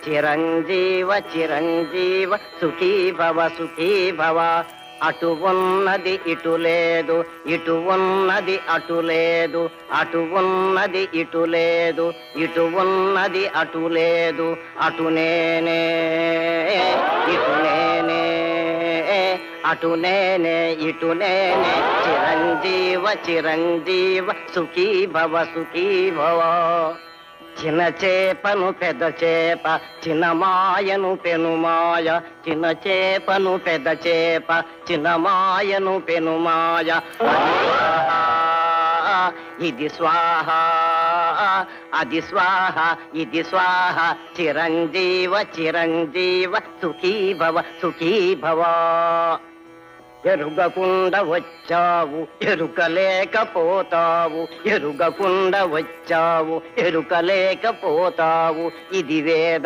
చిరంజీవ చిరంజీవ సుఖీ భవ సుఖీ భవ. అటు ఉన్నది ఇటు లేదు, ఇటు ఉన్నది అటు లేదు, అటు ఉన్నది ఇటు లేదు, ఇటు ఉన్నది అటు లేదు. అటు నేనే ఇటు నేనే, అటు నేనే ఇటు నేనే. చిరంజీవ చిరంజీవ సుఖీ భవ సుఖీ భవ. చిన్న చేపను పెద్ద చేప, చిన్న మాయను పెనుమాయ. చిన్న చేపను పెద్ద చేప, చిన్న మాయను పెనుమాయ. ఇది స్వాహ అది స్వాహ ఇది స్వాహ. చిరంజీవ చిరంజీవ సుఖీ భవ సుఖీ భవ. ఎరుగకుండా వచ్చావు ఎరుకలేకపోతావు, ఎరుగకుండా వచ్చావు ఎరుకలేకపోతావు. ఇది వేద